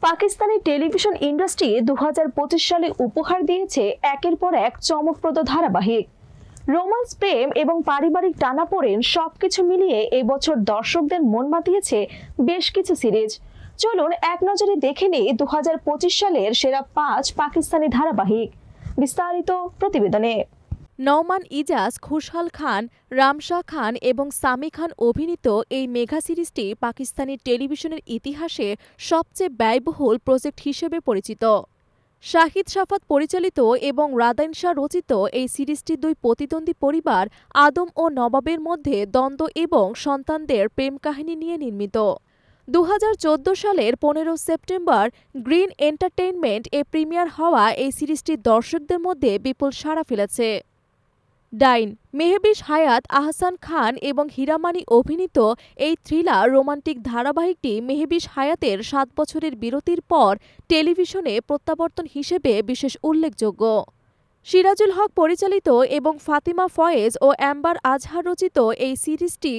Pakistani television industry 2025 সালে উপহার দিয়েছে একের পর এক চমকপ্রদ ধারাবাহিক। রোমান্স, প্রেম এবং পারিবারিক টানাপোড়েন সবকিছু মিলিয়ে এবছর দর্শকদের মন মাতিয়েছে বেশ কিছু সিরিজ। চলুন এক নজরে দেখে নিই 2025 সালের সেরা 5 পাকিস্তানি ধারাবাহিক। বিস্তারিত প্রতিবেদনে। নওমান ইজাজ, খুশহাল খান, রামশাহ খান এবং সামি খান অভিনীত এই মেগা সিরিজটি পাকিস্তানি টেলিভিশনের ইতিহাসে সবচেয়ে ব্যয়বহুল প্রজেক্ট হিসেবে পরিচিত। শাহিদ শাফাত পরিচালিত এবং রাদাইন শাহ রচিত এই সিরিজটি দুই প্রতিদ্বন্দ্বী পরিবার আদম ও নবাবের মধ্যে দ্বন্দ্ব এবং সন্তানদের প্রেম কাহিনী নিয়ে নির্মিত। 2014 সালের 15 সেপ্টেম্বর গ্রিন এন্টারটেইনমেন্ট এ প্রিমিয়ার হওয়া এই সিরিজটি দর্শকদের মধ্যে বিপুল সাড়া ফেলেছে। ডাইন, মেহবিশ হায়াত, আহসান খান এবং হীরামানি অভিনীত এই থ্রিলার রোমান্টিক ধারাবাহিকটি মেহবিশ হায়াতের 7 বছরের বিরতির পর টেলিভিশনে প্রত্যাবর্তন হিসেবে বিশেষ উল্লেখযোগ্য। সিরাজুল হক পরিচালিত এবং ফাতিমা ফয়েজ ও অ্যাম্বার আজহার রচিত এই সিরিজটি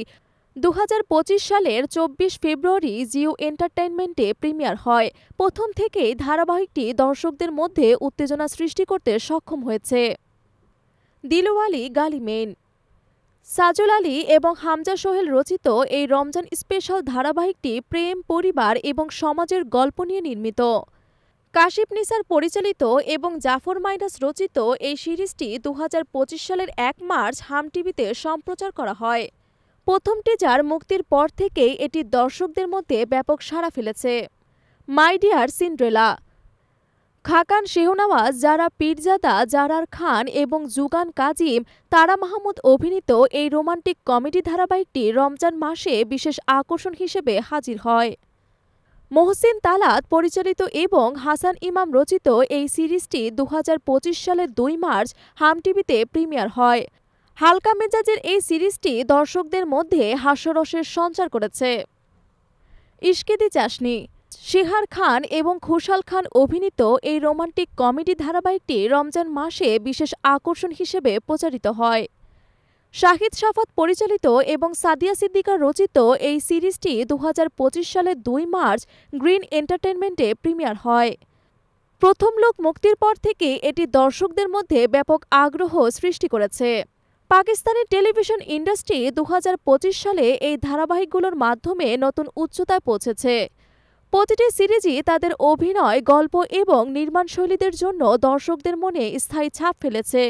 2025 সালের 24 ফেব্রুয়ারি জিও এন্টারটেইনমেন্টে প্রিমিয়ার হয়। প্রথম থেকেই ধারাবাহিকটি দর্শকদের মধ্যে উত্তেজনা সৃষ্টি করতে সক্ষম হয়েছে। দিলওয়ালি গালিমেন, সাজল আলী এবং হামজা সোহেল রচিত এই রমজান স্পেশাল ধারাবাহিকটি প্রেম, পরিবার এবং সমাজের গল্প নিয়ে নির্মিত। কাশিফ নিসার পরিচালিত এবং জাফর মাইনাস রচিত এই সিরিজটি 2025 সালের 1 মার্চ হাম টিভিতে সম্প্রচার করা হয়। প্রথম টিজার মুক্তির পর থেকেই এটি দর্শকদের মধ্যে ব্যাপক সাড়া ফেলেছে। মাই ডিয়ার সিন্ড্রেলা, খাকান শেহনাওয়াজ, জারা পীরজাদা, জারার খান এবং জুগান কাজিম, তারা মাহমুদ অভিনীত এই রোমান্টিক কমেডি ধারাবাহিকটি রমজান মাসে বিশেষ আকর্ষণ হিসেবে হাজির হয়। মোহসিন তালাত পরিচালিত এবং হাসান ইমাম রচিত এই সিরিজটি 2025 সালের 2 মার্চ হাম টিভিতে প্রিমিয়ার হয়। হালকা মেজাজের এই সিরিজটি দর্শকদের মধ্যে হাস্যরসের সঞ্চার করেছে। ইশকেদি চাশনি, শিহার খান এবং খুশহাল খান অভিনীত এই রোমান্টিক কমেডি ধারাবাহিকটি রমজান মাসে বিশেষ আকর্ষণ হিসেবে প্রচারিত হয়। শাহিদ শাফাত পরিচালিত এবং সাদিয়া সিদ্দিকা রচিত এই সিরিজটি 2025 সালের 2 মার্চ গ্রিন এন্টারটেইনমেন্টে প্রিমিয়ার হয়। প্রথম লুক মুক্তির পর থেকে এটি দর্শকদের মধ্যে ব্যাপক আগ্রহ সৃষ্টি করেছে। পাকিস্তানি টেলিভিশন ইন্ডাস্ট্রি 2025 সালে এই ধারাবাহিকগুলোর মাধ্যমে নতুন উচ্চতায় পৌঁছেছে। প্রতিটি সিরিজই তাদের অভিনয়, গল্প এবং নির্মাণশৈলীদের জন্য দর্শকদের মনে স্থায়ী ছাপ ফেলেছে।